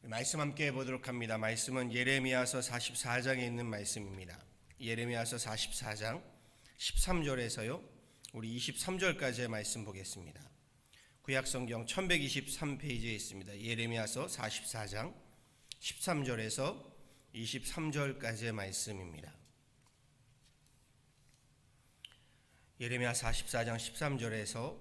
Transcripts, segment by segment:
말씀 함께 보도록 합니다. 말씀은 예레미야서 44장에 있는 말씀입니다. 예레미야서 44장 13절에서요. 우리 23절까지의 말씀 보겠습니다. 구약성경 1123페이지에 있습니다. 예레미야서 44장 13절에서 23절까지의 말씀입니다. 예레미야 44장 13절에서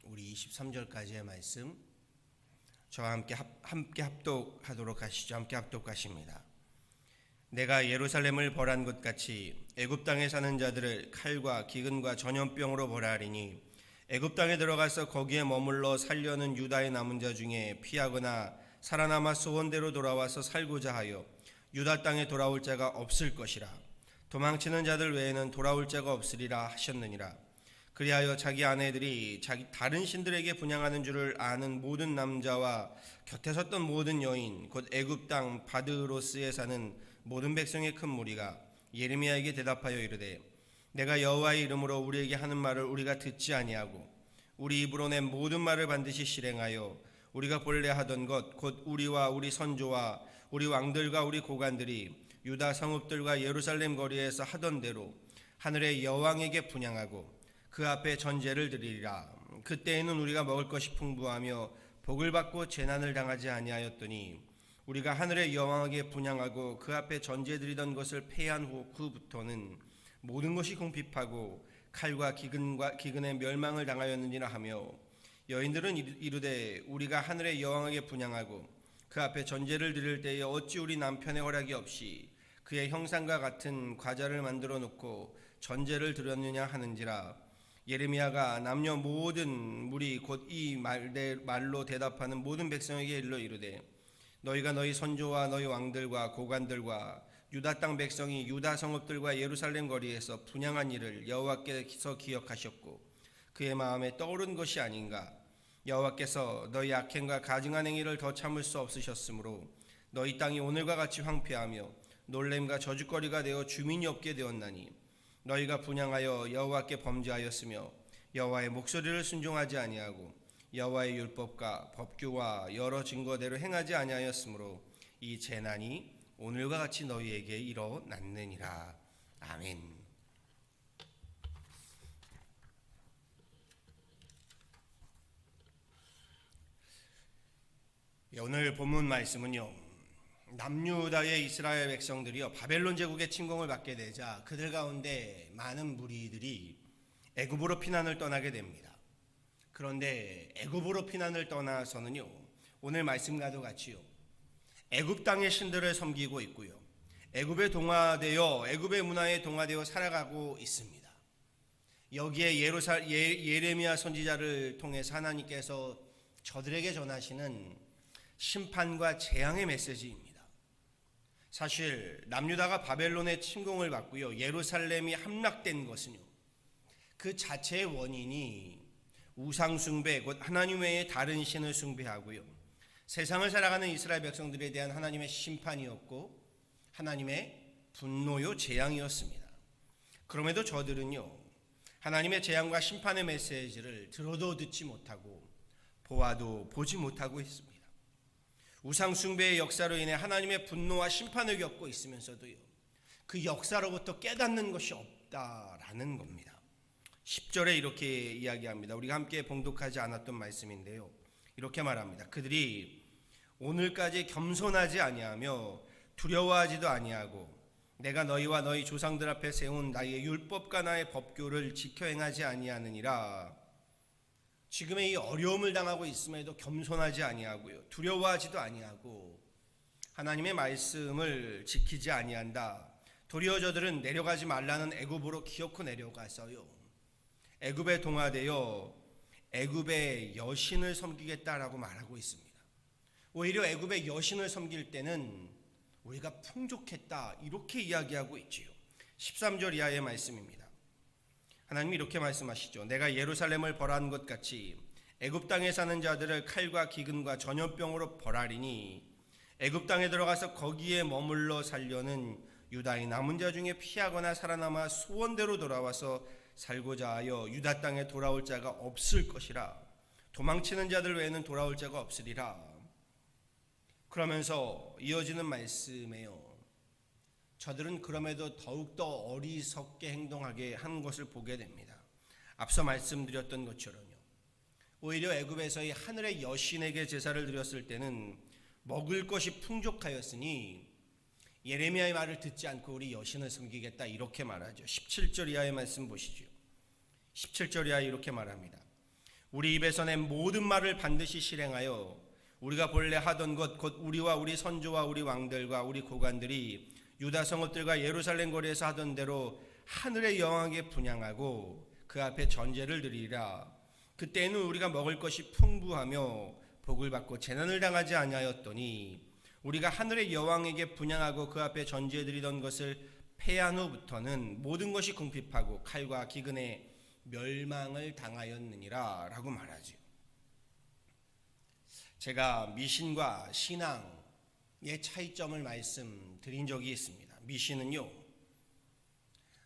우리 23절까지의 말씀 저와 함께 합독하도록 하시죠. 함께 합독하십니다. 내가 예루살렘을 벌한 것 같이 애굽 땅에 사는 자들을 칼과 기근과 전염병으로 벌하리니 애굽 땅에 들어가서 거기에 머물러 살려는 유다의 남은 자 중에 피하거나 살아남아 소원대로 돌아와서 살고자 하여 유다 땅에 돌아올 자가 없을 것이라. 도망치는 자들 외에는 돌아올 자가 없으리라 하셨느니라. 그리하여 자기 아내들이 자기 다른 신들에게 분향하는 줄을 아는 모든 남자와 곁에 섰던 모든 여인 곧 애굽 땅 바드로스에 사는 모든 백성의 큰 무리가 예레미야에게 대답하여 이르되 내가 여호와의 이름으로 우리에게 하는 말을 우리가 듣지 아니하고 우리 입으로 낸 모든 말을 반드시 실행하여 우리가 본래 하던 것 곧 우리와 우리 선조와 우리 왕들과 우리 고관들이 유다 성읍들과 예루살렘 거리에서 하던 대로 하늘의 여왕에게 분향하고 그 앞에 전제를 드리리라. 그때에는 우리가 먹을 것이 풍부하며 복을 받고 재난을 당하지 아니하였더니 우리가 하늘의 여왕에게 분향하고 그 앞에 전제 드리던 것을 폐한 후부터는 모든 것이 궁핍하고 칼과 기근의 멸망을 당하였느니라 하며 여인들은 이르되 우리가 하늘의 여왕에게 분향하고 그 앞에 전제를 드릴 때에 어찌 우리 남편의 허락이 없이 그의 형상과 같은 과자를 만들어 놓고 전제를 드렸느냐 하는지라. 예레미야가 남녀 모든 무리 곧 이 말로 대답하는 모든 백성에게 일러 이르되 너희가 너희 선조와 너희 왕들과 고관들과 유다 땅 백성이 유다 성읍들과 예루살렘 거리에서 분향한 일을 여호와께서 기억하셨고 그의 마음에 떠오른 것이 아닌가. 여호와께서 너희 악행과 가증한 행위를 더 참을 수 없으셨으므로 너희 땅이 오늘과 같이 황폐하며 놀램과 저주거리가 되어 주민이 없게 되었나니 너희가 분향하여 여호와께 범죄하였으며 여호와의 목소리를 순종하지 아니하고 여호와의 율법과 법규와 여러 증거대로 행하지 아니하였으므로 이 재난이 오늘과 같이 너희에게 일어났느니라. 아멘. 오늘 본문 말씀은요, 남유다의 이스라엘 백성들이요 바벨론 제국의 침공을 받게 되자 그들 가운데 많은 무리들이 애굽으로 피난을 떠나게 됩니다. 그런데 애굽으로 피난을 떠나서는요 오늘 말씀과도 같이요 애굽 땅의 신들을 섬기고 있고요 애굽의 문화에 동화되어 살아가고 있습니다. 여기에 예레미야 선지자를 통해서 하나님께서 저들에게 전하시는 심판과 재앙의 메시지입니다. 사실 남유다가 바벨론의 침공을 받고요 예루살렘이 함락된 것은요 그 자체의 원인이 우상 숭배 곧 하나님 외에 다른 신을 숭배하고요 세상을 살아가는 이스라엘 백성들에 대한 하나님의 심판이었고 하나님의 분노요 재앙이었습니다. 그럼에도 저들은요 하나님의 재앙과 심판의 메시지를 들어도 듣지 못하고 보아도 보지 못하고 있습니다. 우상 숭배의 역사로 인해 하나님의 분노와 심판을 겪고 있으면서도요 그 역사로부터 깨닫는 것이 없다라는 겁니다. 10절에 이렇게 이야기합니다. 우리가 함께 봉독하지 않았던 말씀인데요 이렇게 말합니다. 그들이 오늘까지 겸손하지 아니하며 두려워하지도 아니하고 내가 너희와 너희 조상들 앞에 세운 나의 율법과 나의 법규를 지켜 행하지 아니하느니라. 지금의 이 어려움을 당하고 있음에도 겸손하지 아니하고요 두려워하지도 아니하고 하나님의 말씀을 지키지 아니한다. 도리어 저들은 내려가지 말라는 애굽으로 기어코 내려가서요 애굽에 동화되어 애굽의 여신을 섬기겠다라고 말하고 있습니다. 오히려 애굽의 여신을 섬길 때는 우리가 풍족했다 이렇게 이야기하고 있지요. 13절 이하의 말씀입니다. 하나님이 이렇게 말씀하시죠. 내가 예루살렘을 벌한 것 같이 애굽 땅에 사는 자들을 칼과 기근과 전염병으로 벌하리니 애굽 땅에 들어가서 거기에 머물러 살려는 유다의 남은 자 중에 피하거나 살아남아 소원대로 돌아와서 살고자 하여 유다 땅에 돌아올 자가 없을 것이라. 도망치는 자들 외에는 돌아올 자가 없으리라. 그러면서 이어지는 말씀에요, 저들은 그럼에도 더욱더 어리석게 행동하게 한 것을 보게 됩니다. 앞서 말씀드렸던 것처럼요, 오히려 애굽에서의 하늘의 여신에게 제사를 드렸을 때는 먹을 것이 풍족하였으니 예레미야의 말을 듣지 않고 우리 여신을 섬기겠다 이렇게 말하죠. 17절 이하의 말씀 보시죠. 17절 이하에 이렇게 말합니다. 우리 입에서 낸 모든 말을 반드시 실행하여 우리가 본래 하던 것 곧 우리와 우리 선조와 우리 왕들과 우리 고관들이 유다 성읍들과 예루살렘 거리에서 하던 대로 하늘의 여왕에게 분향하고 그 앞에 전제를 드리라. 그때에는 우리가 먹을 것이 풍부하며 복을 받고 재난을 당하지 아니하였더니 우리가 하늘의 여왕에게 분향하고 그 앞에 전제 드리던 것을 패한 후부터는 모든 것이 궁핍하고 칼과 기근에 멸망을 당하였느니라 라고 말하죠. 제가 미신과 신앙의 차이점을 말씀드린 적이 있습니다. 미신은요,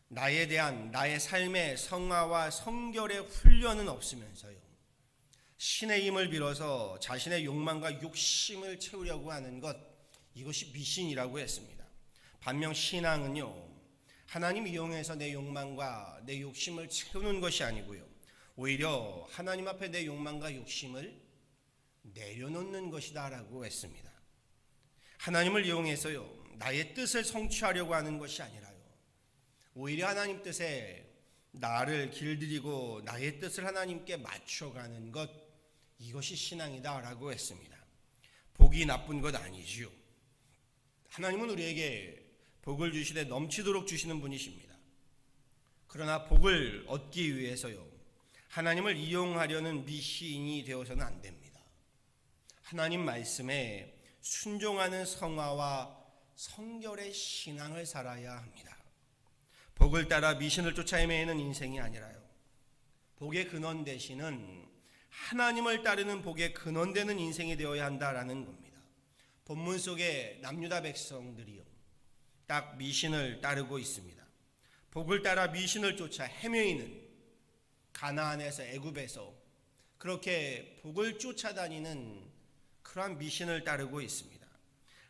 나의 삶의 성화와 성결의 훈련은 없으면서요, 신의 힘을 빌어서 자신의 욕망과 욕심을 채우려고 하는 것, 이것이 미신이라고 했습니다. 반면 신앙은요, 하나님 이용해서 내 욕망과 내 욕심을 채우는 것이 아니고요, 오히려 하나님 앞에 내 욕망과 욕심을 내려놓는 것이다 라고 했습니다. 하나님을 이용해서요, 나의 뜻을 성취하려고 하는 것이 아니라요, 오히려 하나님 뜻에 나를 길들이고 나의 뜻을 하나님께 맞춰가는 것, 이것이 신앙이다 라고 했습니다. 복이 나쁜 것 아니지요. 하나님은 우리에게 복을 주시되 넘치도록 주시는 분이십니다. 그러나 복을 얻기 위해서요, 하나님을 이용하려는 미신이 되어서는 안 됩니다. 하나님 말씀에 순종하는 성화와 성결의 신앙을 살아야 합니다. 복을 따라 미신을 쫓아 헤매는 인생이 아니라요, 복의 근원 되시는 하나님을 따르는 복의 근원되는 인생이 되어야 한다라는 겁니다. 본문 속에 남유다 백성들이요, 딱 미신을 따르고 있습니다. 복을 따라 미신을 쫓아 헤매이는 가나안에서 애굽에서 그렇게 복을 쫓아다니는 그러한 미신을 따르고 있습니다.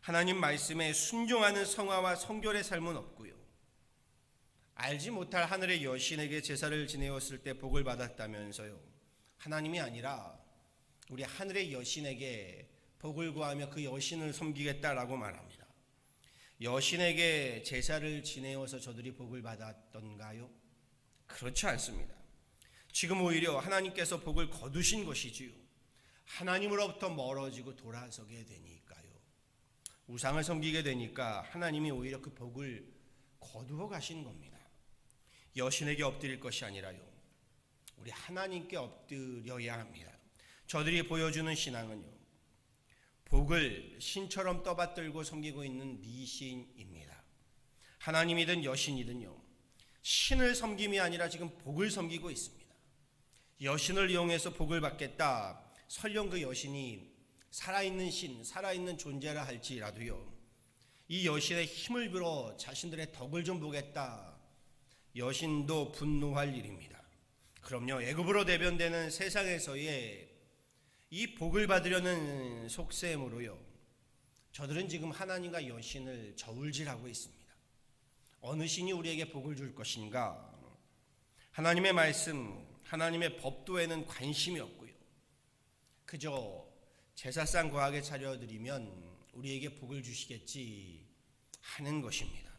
하나님 말씀에 순종하는 성화와 성결의 삶은 없고요, 알지 못할 하늘의 여신에게 제사를 지내었을 때 복을 받았다면서요, 하나님이 아니라 우리 하늘의 여신에게 복을 구하며 그 여신을 섬기겠다라고 말합니다. 여신에게 제사를 지내어서 저들이 복을 받았던가요? 그렇지 않습니다. 지금 오히려 하나님께서 복을 거두신 것이지요. 하나님으로부터 멀어지고 돌아서게 되니까요, 우상을 섬기게 되니까 하나님이 오히려 그 복을 거두어 가신 겁니다. 여신에게 엎드릴 것이 아니라요, 우리 하나님께 엎드려야 합니다. 저들이 보여주는 신앙은요, 복을 신처럼 떠받들고 섬기고 있는 미신입니다. 하나님이든 여신이든요, 신을 섬김이 아니라 지금 복을 섬기고 있습니다. 여신을 이용해서 복을 받겠다, 설령 그 여신이 살아있는 신, 살아있는 존재라 할지라도요, 이 여신의 힘을 빌어 자신들의 덕을 좀 보겠다, 여신도 분노할 일입니다. 그럼요, 애굽으로 대변되는 세상에서의 이 복을 받으려는 속셈으로요, 저들은 지금 하나님과 여신을 저울질하고 있습니다. 어느 신이 우리에게 복을 줄 것인가? 하나님의 말씀, 하나님의 법도에는 관심이 없고요, 그저 제사상 거하게 차려드리면 우리에게 복을 주시겠지 하는 것입니다.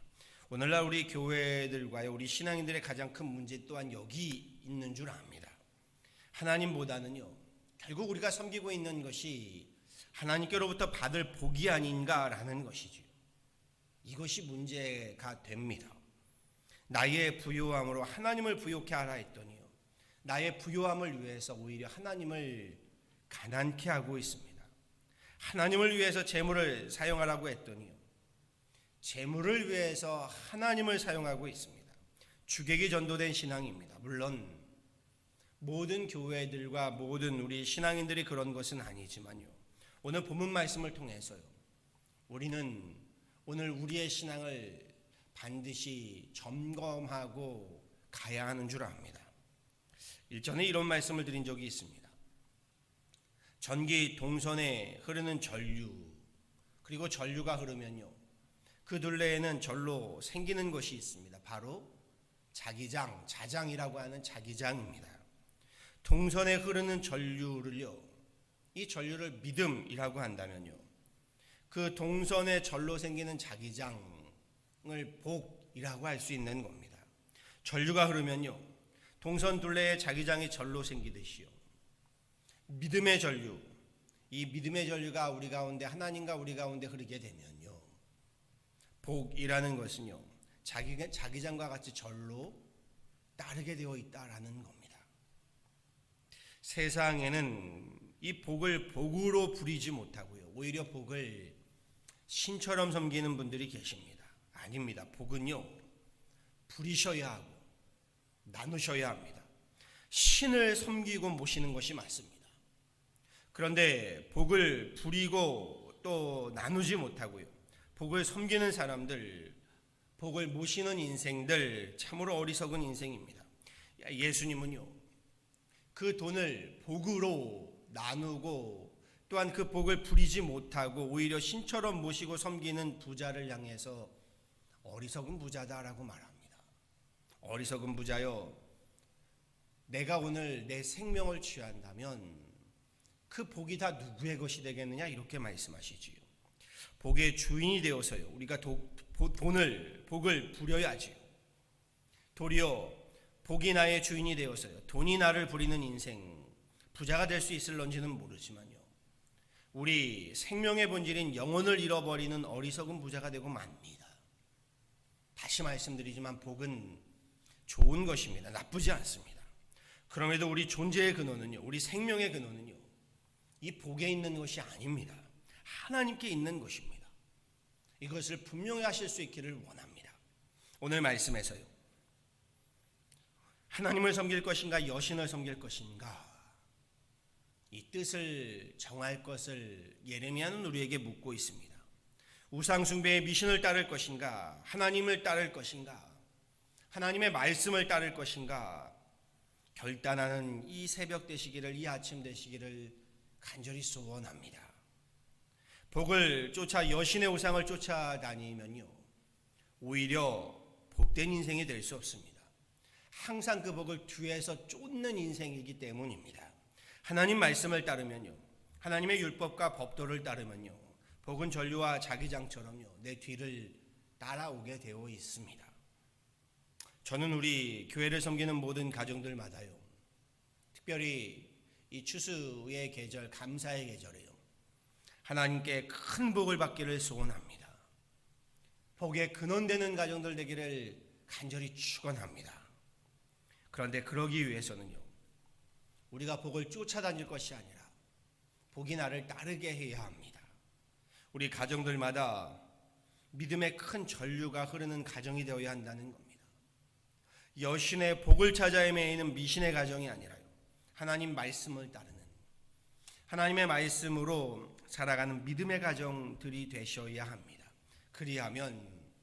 오늘날 우리 교회들과요, 우리 신앙인들의 가장 큰 문제 또한 여기 있는 줄 압니다. 하나님보다는요, 결국 우리가 섬기고 있는 것이 하나님께로부터 받을 복이 아닌가라는 것이죠. 이것이 문제가 됩니다. 나의 부요함으로 하나님을 부요케 하라 했더니요, 나의 부요함을 위해서 오히려 하나님을 가난케 하고 있습니다. 하나님을 위해서 재물을 사용하라고 했더니요, 재물을 위해서 하나님을 사용하고 있습니다. 주객이 전도된 신앙입니다. 물론 모든 교회들과 모든 우리 신앙인들이 그런 것은 아니지만요, 오늘 본문 말씀을 통해서요, 우리는 오늘 우리의 신앙을 반드시 점검하고 가야 하는 줄 압니다. 일전에 이런 말씀을 드린 적이 있습니다. 전기 동선에 흐르는 전류, 그리고 전류가 흐르면요, 그 둘레에는 절로 생기는 것이 있습니다. 바로 자기장, 자장이라고 하는 자기장입니다. 동선에 흐르는 전류를요, 이 전류를 믿음이라고 한다면요, 그 동선의 절로 생기는 자기장을 복이라고 할 수 있는 겁니다. 전류가 흐르면요, 동선 둘레에 자기장이 절로 생기듯이요, 믿음의 전류, 이 믿음의 전류가 우리 가운데, 하나님과 우리 가운데 흐르게 되면요, 복이라는 것은요, 자기장과 같이 절로 따르게 되어 있다라는 겁니다. 세상에는 이 복을 복으로 부리지 못하고요, 오히려 복을 신처럼 섬기는 분들이 계십니다. 아닙니다. 복은요, 부리셔야 하고 나누셔야 합니다. 신을 섬기고 모시는 것이 맞습니다. 그런데 복을 부리고 또 나누지 못하고요, 복을 섬기는 사람들, 복을 모시는 인생들, 참으로 어리석은 인생입니다. 예수님은요, 그 돈을 복으로 나누고 또한 그 복을 부리지 못하고 오히려 신처럼 모시고 섬기는 부자를 향해서 어리석은 부자다라고 말합니다. 어리석은 부자여, 내가 오늘 내 생명을 취한다면 그 복이 다 누구의 것이 되겠느냐, 이렇게 말씀하시지요. 복의 주인이 되어서요, 우리가 복을 부려야지요. 도리어 복이 나의 주인이 되어서요, 돈이 나를 부리는 인생, 부자가 될 수 있을런지는 모르지만요, 우리 생명의 본질인 영혼을 잃어버리는 어리석은 부자가 되고 맙니다. 다시 말씀드리지만 복은 좋은 것입니다. 나쁘지 않습니다. 그럼에도 우리 존재의 근원은요, 우리 생명의 근원은요, 이 복에 있는 것이 아닙니다. 하나님께 있는 것입니다. 이것을 분명히 하실 수 있기를 원합니다. 오늘 말씀에서요, 하나님을 섬길 것인가 여신을 섬길 것인가, 이 뜻을 정할 것을 예레미야는 우리에게 묻고 있습니다. 우상숭배의 미신을 따를 것인가, 하나님을 따를 것인가, 하나님의 말씀을 따를 것인가, 결단하는 이 새벽 되시기를, 이 아침 되시기를 간절히 소원합니다. 복을 쫓아 여신의 우상을 쫓아다니면요, 오히려 복된 인생이 될 수 없습니다. 항상 그 복을 뒤에서 쫓는 인생이기 때문입니다. 하나님 말씀을 따르면요, 하나님의 율법과 법도를 따르면요, 복은 전류와 자기장처럼요, 내 뒤를 따라오게 되어 있습니다. 저는 우리 교회를 섬기는 모든 가정들마다요, 특별히 이 추수의 계절, 감사의 계절에요, 하나님께 큰 복을 받기를 소원합니다. 복의 근원되는 가정들 되기를 간절히 축원합니다. 그런데 그러기 위해서는요, 우리가 복을 쫓아다닐 것이 아니라 복이 나를 따르게 해야 합니다. 우리 가정들마다 믿음의 큰 전류가 흐르는 가정이 되어야 한다는 겁니다. 여신의 복을 찾아 헤매이는 미신의 가정이 아니라요, 하나님 말씀을 따르는, 하나님의 말씀으로 살아가는 믿음의 가정들이 되셔야 합니다. 그리하면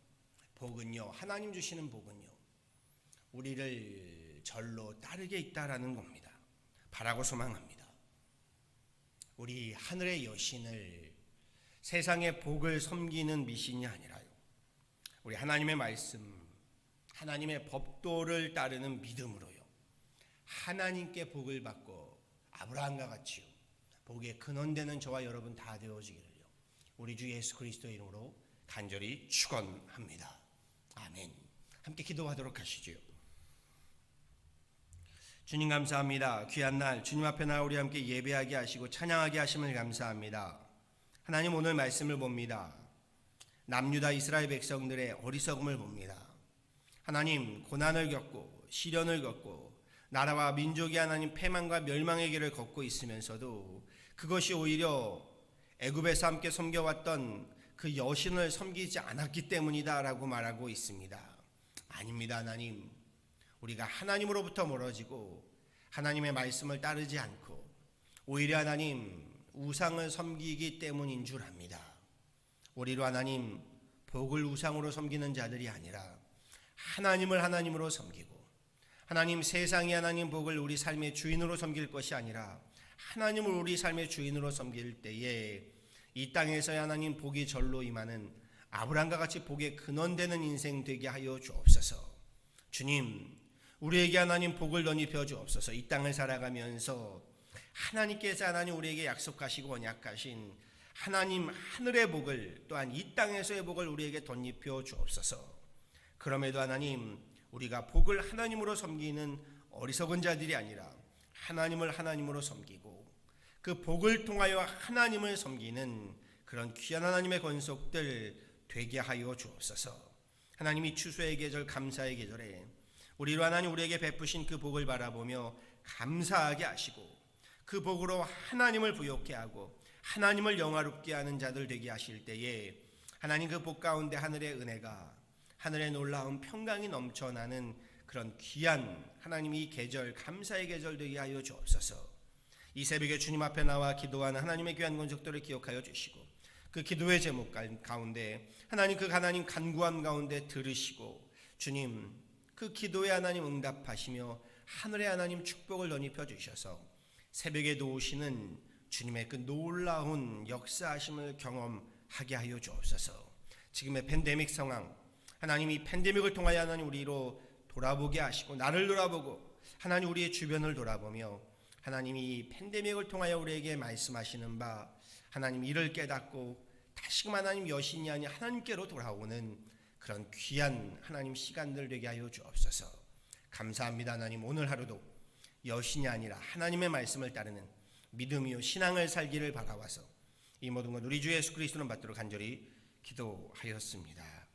복은요, 하나님 주시는 복은요, 우리를 절로 따르게 있다라는 겁니다. 바라고 소망합니다. 우리 하늘의 여신을 세상의 복을 섬기는 미신이 아니라요, 우리 하나님의 말씀, 하나님의 법도를 따르는 믿음으로요, 하나님께 복을 받고 아브라함과 같이요, 복의 근원되는 저와 여러분 다 되어지기를요, 우리 주 예수 그리스도의 이름으로 간절히 축원합니다. 아멘. 함께 기도하도록 하시죠. 주님 감사합니다. 귀한 날 주님 앞에 나와 우리 함께 예배하게 하시고 찬양하게 하심을 감사합니다. 하나님, 오늘 말씀을 봅니다. 남유다 이스라엘 백성들의 어리석음을 봅니다. 하나님, 고난을 겪고 시련을 겪고 나라와 민족이 하나님 패망과 멸망의 길을 걷고 있으면서도 그것이 오히려 애굽에서 함께 섬겨왔던 그 여신을 섬기지 않았기 때문이다라고 말하고 있습니다. 아닙니다. 하나님, 우리가 하나님으로부터 멀어지고 하나님의 말씀을 따르지 않고 오히려 하나님 우상을 섬기기 때문인 줄 압니다. 우리로 하나님 복을 우상으로 섬기는 자들이 아니라 하나님을 하나님으로 섬기고, 하나님 세상이 하나님 복을 우리 삶의 주인으로 섬길 것이 아니라 하나님을 우리 삶의 주인으로 섬길 때에 이 땅에서야 하나님 복이 절로 임하는 아브라함과 같이 복의 근원되는 인생 되게 하여 주옵소서. 주님, 우리에게 하나님 복을 덧입혀 주옵소서. 이 땅을 살아가면서 하나님께서 하나님 우리에게 약속하시고 언약하신 하나님 하늘의 복을 또한 이 땅에서의 복을 우리에게 덧입혀 주옵소서. 그럼에도 하나님, 우리가 복을 하나님으로 섬기는 어리석은 자들이 아니라 하나님을 하나님으로 섬기고 그 복을 통하여 하나님을 섬기는 그런 귀한 하나님의 권속들 되게 하여 주옵소서. 하나님이 추수의 계절, 감사의 계절에 우리로 하나님 우리에게 베푸신 그 복을 바라보며 감사하게 하시고 그 복으로 하나님을 부욕케 하고 하나님을 영화롭게 하는 자들 되게 하실 때에 하나님 그 복 가운데 하늘의 은혜가, 하늘의 놀라운 평강이 넘쳐나는 그런 귀한 하나님이 이 계절, 감사의 계절 되게 하여 주옵소서. 이 새벽에 주님 앞에 나와 기도하는 하나님의 귀한 권속들을 기억하여 주시고 그 기도의 제목 가운데 하나님 그 하나님 간구함 가운데 들으시고 주님 그 기도에 하나님 응답하시며 하늘의 하나님 축복을 덧입혀 주셔서 새벽에도 오시는 주님의 그 놀라운 역사하심을 경험하게 하여 주옵소서. 지금의 팬데믹 상황, 하나님 이 팬데믹을 통하여 하나님 우리로 돌아보게 하시고 나를 돌아보고 하나님 우리의 주변을 돌아보며 하나님이 이 팬데믹을 통하여 우리에게 말씀하시는 바 하나님 이를 깨닫고 다시금 하나님 여신이 아닌 하나님께로 돌아오는 그런 귀한 하나님 시간들 되게 하여 주옵소서. 감사합니다. 하나님 오늘 하루도 여신이 아니라 하나님의 말씀을 따르는 믿음이요 신앙을 살기를 바라와서 이 모든 것 우리 주 예수 그리스도는 받도록 간절히 기도하였습니다.